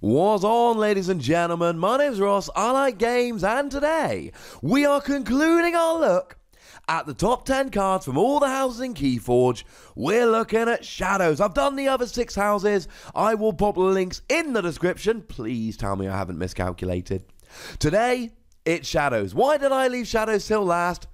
What's on, ladies and gentlemen? My name's Ross, I like games, and today we are concluding our look at the top 10 cards from all the houses in Keyforge. We're looking at Shadows. I've done the other 6 houses. I will pop links in the description. Please tell me I haven't miscalculated. Today, it's Shadows. Why did I leave Shadows till last?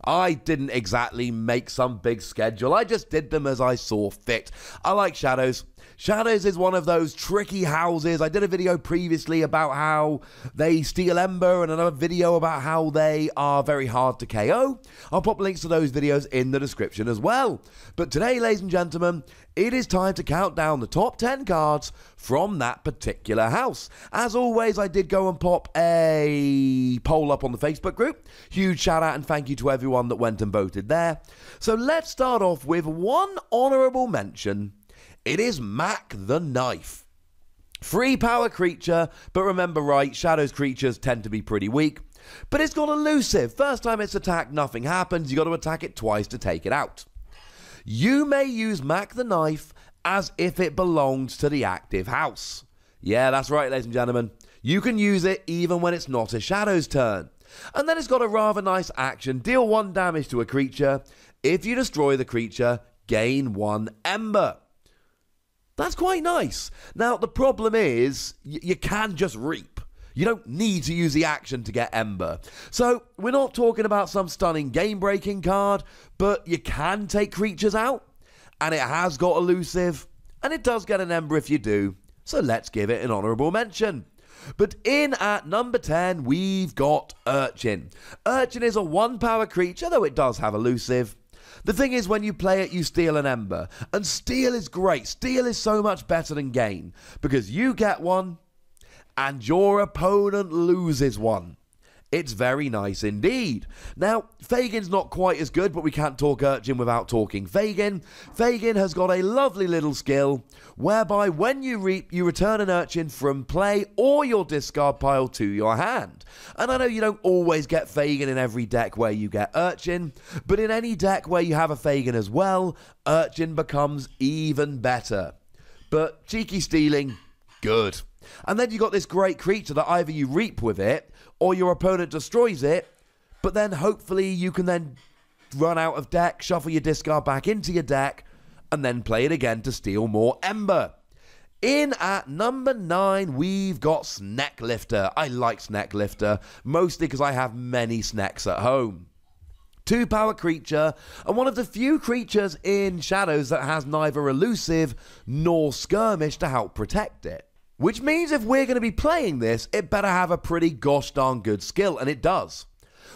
I didn't exactly make some big schedule. I just did them as I saw fit. I like Shadows. Shadows is one of those tricky houses. I did a video previously about how they steal Ember and another video about how they are very hard to KO. I'll pop links to those videos in the description as well. But today, ladies and gentlemen, it is time to count down the top 10 cards from that particular house. As always, I did go and pop a poll up on the Facebook group. Huge shout out and thank you to everyone that went and voted there. So let's start off with one honourable mention. It is Mac the Knife. Free power creature, but remember right, Shadows creatures tend to be pretty weak. But it's got elusive. First time it's attacked, nothing happens. You got to attack it twice to take it out. You may use Mac the Knife as if it belongs to the active house. Yeah, that's right, ladies and gentlemen. You can use it even when it's not a Shadow's turn. And then it's got a rather nice action. Deal 1 damage to a creature. If you destroy the creature, gain 1 Ember. That's quite nice. Now, the problem is, you can just reap. You don't need to use the action to get Ember. So, we're not talking about some stunning game-breaking card, but you can take creatures out, and it has got elusive, and it does get an Ember if you do. So, let's give it an honourable mention. But in at number 10, we've got URCHIN. URCHIN is a 1-power creature, though it does have elusive. The thing is, when you play it, you steal an Ember. And steal is great. Steal is so much better than gain. Because you get one, and your opponent loses one. It's very nice indeed. Now, Fagin's not quite as good, but we can't talk URCHIN without talking Fagin. Fagin has got a lovely little skill, whereby when you reap, you return an URCHIN from play or your discard pile to your hand. And I know you don't always get Fagin in every deck where you get URCHIN, but in any deck where you have a Fagin as well, URCHIN becomes even better. But cheeky stealing, good. And then you got this great creature that either you reap with it, or your opponent destroys it, but then hopefully you can then run out of deck, shuffle your discard back into your deck, and then play it again to steal more Ember. In at number 9, we've got SNEKLIFTER. I like SNEKLIFTER, mostly because I have many Sneks at home. 2-power creature, and one of the few creatures in Shadows that has neither elusive nor skirmish to help protect it. Which means if we're going to be playing this, it better have a pretty gosh darn good skill, and it does.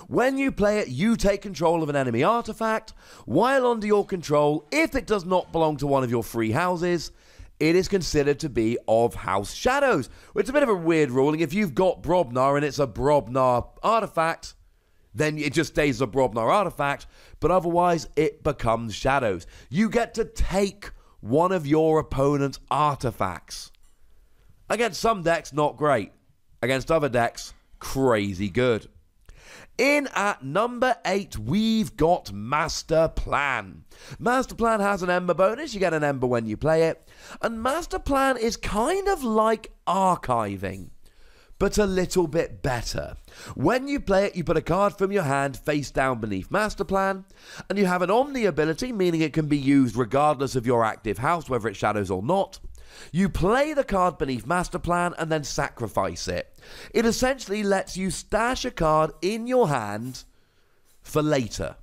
When you play it, you take control of an enemy artifact. While under your control, if it does not belong to one of your 3 houses, it is considered to be of House Shadows. Which is a bit of a weird ruling. If you've got Brobnar and it's a Brobnar artifact, then it just stays a Brobnar artifact, but otherwise it becomes Shadows. You get to take one of your opponent's artifacts. Against some decks, not great. Against other decks, crazy good. In at number 8, we've got MASTERPLAN. MASTERPLAN has an Ember bonus. You get an Ember when you play it. And MASTERPLAN is kind of like archiving, but a little bit better. When you play it, you put a card from your hand face down beneath MASTERPLAN, and you have an Omni ability, meaning it can be used regardless of your active house, whether it's Shadows or not. You play the card beneath MASTERPLAN and then sacrifice it. It essentially lets you stash a card in your hand for later.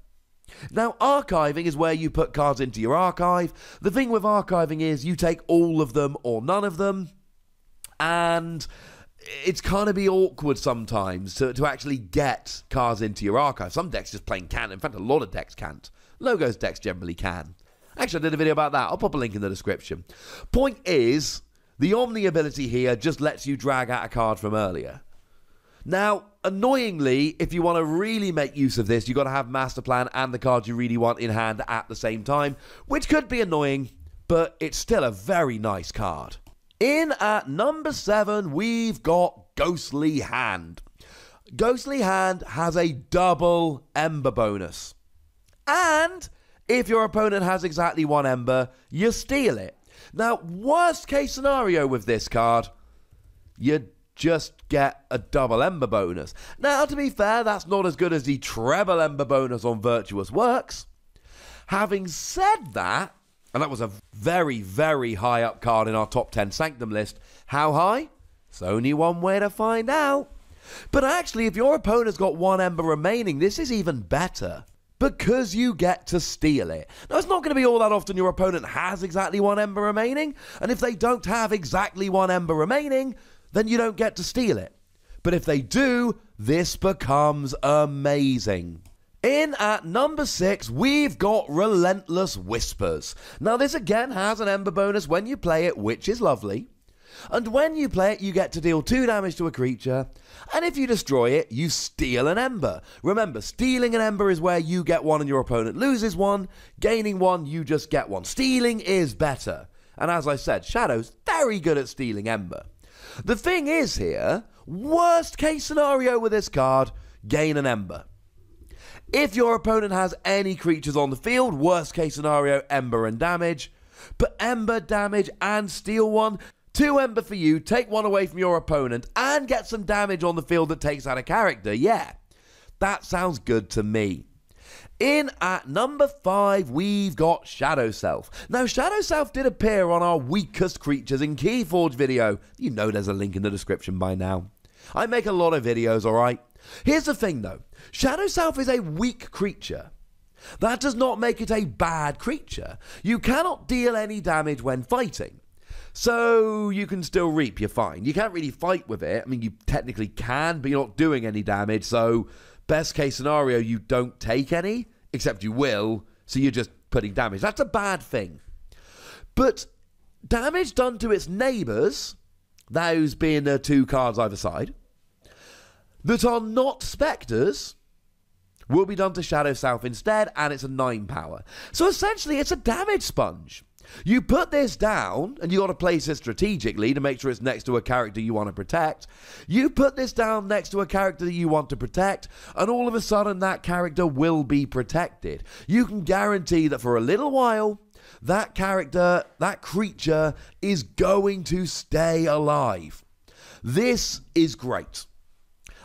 Now, archiving is where you put cards into your archive. The thing with archiving is you take all of them or none of them, and it's kind of be awkward sometimes to actually get cards into your archive. Some decks just plain can't. In fact, a lot of decks can't. Logos decks generally can. Actually, I did a video about that. I'll pop a link in the description. Point is, the Omni ability here just lets you drag out a card from earlier. Now, annoyingly, if you want to really make use of this, you've got to have MASTERPLAN and the cards you really want in hand at the same time, which could be annoying, but it's still a very nice card. In at number 7, we've got Ghostly Hand. Ghostly Hand has a double Ember bonus. And if your opponent has exactly 1 Ember, you steal it. Now, worst case scenario with this card, you just get a double ember bonus. Now, to be fair, that's not as good as the treble ember bonus on Virtuous Works. Having said that, and that was a very, very high up card in our top 10 Sanctum list. How high? It's only one way to find out. But actually, if your opponent's got one ember remaining, this is even better, because you get to steal it. Now, it's not going to be all that often your opponent has exactly one ember remaining, and if they don't have exactly one ember remaining, then you don't get to steal it. But if they do, this becomes amazing. In at number 6, we've got Relentless Whispers. Now, this again has an ember bonus when you play it, which is lovely. And when you play it, you get to deal 2 damage to a creature, and if you destroy it, you steal an ember. Remember, stealing an ember is where you get one and your opponent loses one. Gaining one, you just get one. Stealing is better. And as I said, Shadow's very good at stealing ember. The thing is here, worst case scenario with this card, gain an ember. If your opponent has any creatures on the field, worst case scenario, ember and damage. But ember, damage, and steal one. 2 ember for you, take 1 away from your opponent, and get some damage on the field that takes out a character. Yeah, that sounds good to me. In at number 5, we've got Shadow Self. Now, Shadow Self did appear on our weakest creatures in Keyforge video. You know there's a link in the description by now. I make a lot of videos, alright? Here's the thing though, Shadow Self is a weak creature. That does not make it a bad creature. You cannot deal any damage when fighting. So you can still reap, you're fine. You can't really fight with it. I mean, you technically can, but you're not doing any damage. So best case scenario, you don't take any, except you will. So you're just putting damage. That's a bad thing. But damage done to its neighbours, those being the 2 cards either side, that are not spectres, will be done to Shadow Self instead, and it's a 9 power. So essentially, it's a damage sponge. You put this down, and you got to place it strategically to make sure it's next to a character you want to protect. You put this down next to a character that you want to protect, and all of a sudden that character will be protected. You can guarantee that for a little while, that character, that creature, is going to stay alive. This is great.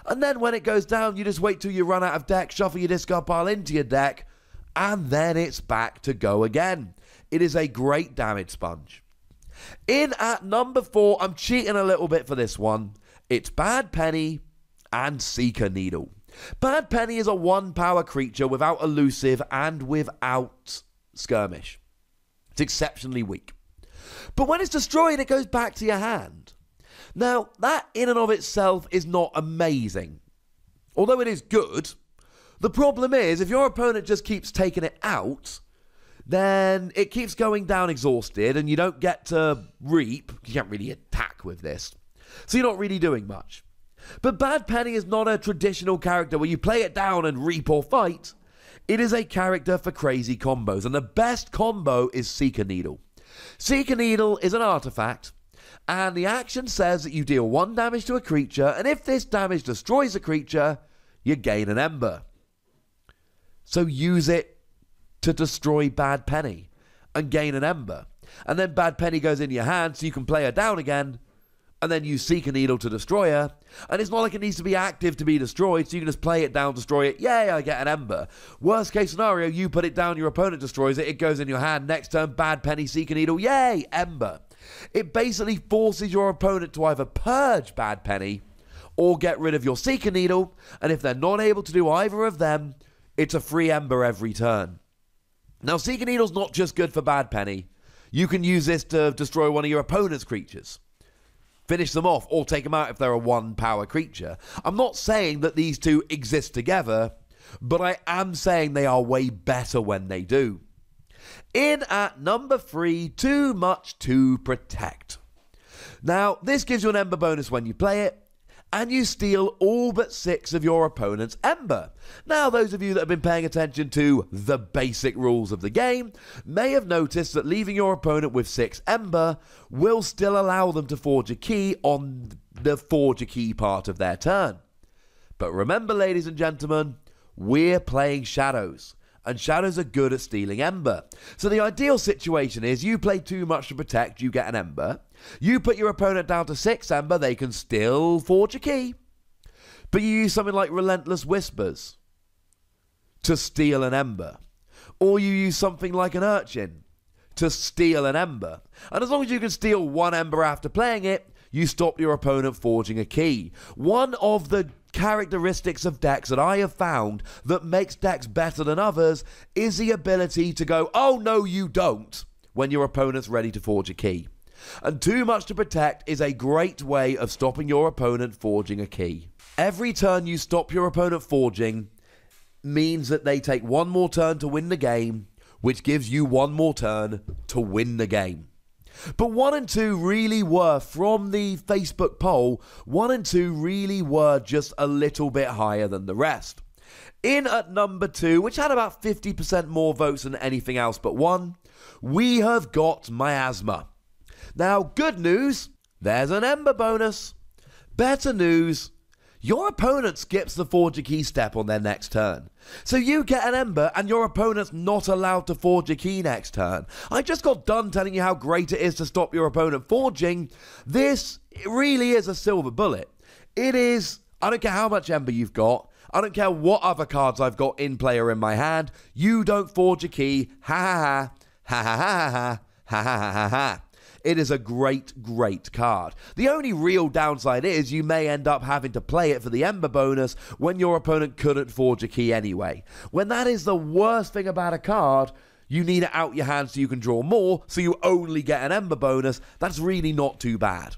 And then when it goes down, you just wait till you run out of deck, shuffle your discard pile into your deck, and then it's back to go again. It is a great damage sponge. In at number 4, I'm cheating a little bit for this one. It's Bad Penny and Seeker Needle. Bad Penny is a 1 power creature without elusive and without skirmish. It's exceptionally weak. But when it's destroyed, it goes back to your hand. Now, that in and of itself is not amazing. Although it is good, the problem is if your opponent just keeps taking it out, then it keeps going down exhausted and you don't get to reap. You can't really attack with this. So you're not really doing much. But Bad Penny is not a traditional character where you play it down and reap or fight. It is a character for crazy combos, and the best combo is Seeker Needle. Seeker Needle is an artifact, and the action says that you deal 1 damage to a creature, and if this damage destroys a creature, you gain an ember. So use it to destroy Bad Penny and gain an ember. And then Bad Penny goes in your hand so you can play her down again, and then you Seeker Needle to destroy her. And it's not like it needs to be active to be destroyed, so you can just play it down, destroy it. Yay, I get an ember. Worst case scenario, you put it down, your opponent destroys it, it goes in your hand. Next turn, Bad Penny, Seeker Needle. Yay, ember. It basically forces your opponent to either purge Bad Penny or get rid of your Seeker Needle, and if they're not able to do either of them, it's a free ember every turn. Now, Seeker Needle's not just good for Bad Penny. You can use this to destroy one of your opponent's creatures. Finish them off, or take them out if they're a 1 power creature. I'm not saying that these two exist together, but I am saying they are way better when they do. In at number 3, Too Much to Protect. Now, this gives you an ember bonus when you play it, and you steal all but 6 of your opponent's ember. Now, those of you that have been paying attention to the basic rules of the game may have noticed that leaving your opponent with 6 ember will still allow them to forge a key on the forge a key part of their turn. But remember, ladies and gentlemen, we're playing shadows, and shadows are good at stealing ember. So the ideal situation is you play too much to protect, you get an ember. You put your opponent down to 6 ember, they can still forge a key. But you use something like Relentless Whispers to steal an ember. Or you use something like an Urchin to steal an ember. And as long as you can steal 1 ember after playing it, you stop your opponent forging a key. One of the characteristics of decks that I have found that makes decks better than others is the ability to go, oh no you don't, when your opponent's ready to forge a key. And too much to protect is a great way of stopping your opponent forging a key. Every turn you stop your opponent forging means that they take 1 more turn to win the game, which gives you 1 more turn to win the game. But 1 and 2 really were, from the Facebook poll, 1 and 2 really were just a little bit higher than the rest. In at number 2, which had about 50% more votes than anything else but 1, we have got Miasma. Now, good news, there's an ember bonus. Better news, your opponent skips the forge a key step on their next turn. So you get an ember and your opponent's not allowed to forge a key next turn. I just got done telling you how great it is to stop your opponent forging. This really is a silver bullet. It is, I don't care how much ember you've got. I don't care what other cards I've got in play or in my hand. You don't forge a key. Ha ha ha. Ha ha ha ha. Ha ha ha ha ha. It is a great, great card. The only real downside is you may end up having to play it for the ember bonus when your opponent couldn't forge a key anyway. When that is the worst thing about a card, you need it out your hand so you can draw more, so you only get an ember bonus. That's really not too bad.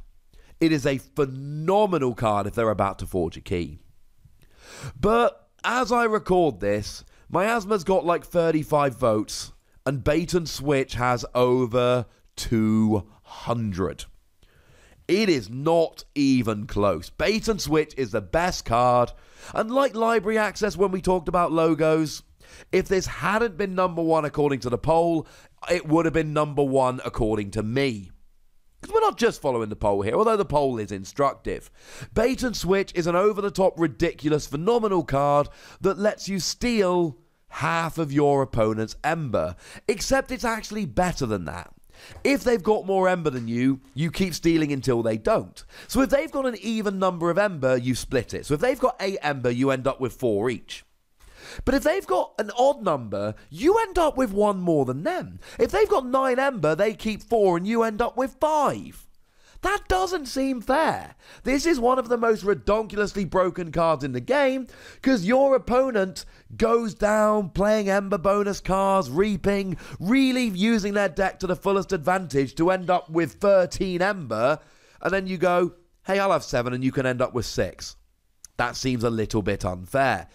It is a phenomenal card if they're about to forge a key. But as I record this, Miasma's got like 35 votes, and Bait and Switch has over 200. It is not even close. Bait and Switch is the best card, and like Library Access when we talked about logos, if this hadn't been number 1 according to the poll, it would have been number 1 according to me. Because we're not just following the poll here, although the poll is instructive. Bait and Switch is an over-the-top, ridiculous, phenomenal card that lets you steal half of your opponent's ember, except it's actually better than that. If they've got more ember than you, you keep stealing until they don't. So if they've got an even number of ember, you split it. So if they've got 8 ember, you end up with 4 each. But if they've got an odd number, you end up with 1 more than them. If they've got 9 ember, they keep 4 and you end up with 5. That doesn't seem fair. This is one of the most redonkulously broken cards in the game, because your opponent goes down playing ember bonus cards, reaping, really using their deck to the fullest advantage to end up with 13 ember, and then you go, hey, I'll have 7 and you can end up with 6. That seems a little bit unfair.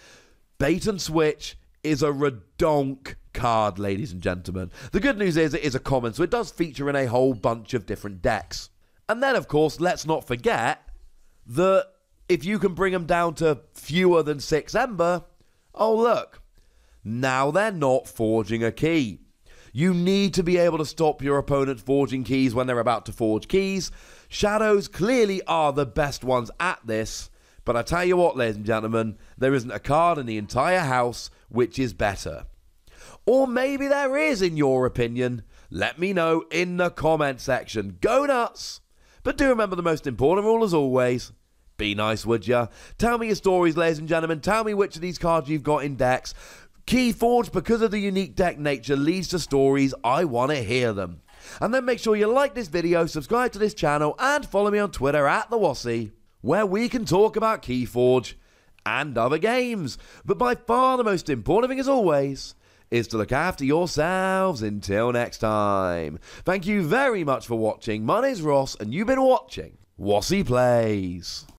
Bait and Switch is a redonk card, ladies and gentlemen. The good news is it is a common, so it does feature in a whole bunch of different decks. And then, of course, let's not forget that if you can bring them down to fewer than 6 ember, oh look, now they're not forging a key. You need to be able to stop your opponent forging keys when they're about to forge keys. Shadows clearly are the best ones at this, but I tell you what, ladies and gentlemen, there isn't a card in the entire house which is better. Or maybe there is, in your opinion. Let me know in the comment section. Go nuts! But do remember the most important rule as always. Be nice, would ya? Tell me your stories, ladies and gentlemen. Tell me which of these cards you've got in decks. Keyforge, because of the unique deck nature, leads to stories. I want to hear them. And then make sure you like this video, subscribe to this channel, and follow me on Twitter at the Wossy, where we can talk about Keyforge and other games. But by far the most important thing, as always, is to look after yourselves until next time. Thank you very much for watching. My name's Ross, and you've been watching Wossy Plays.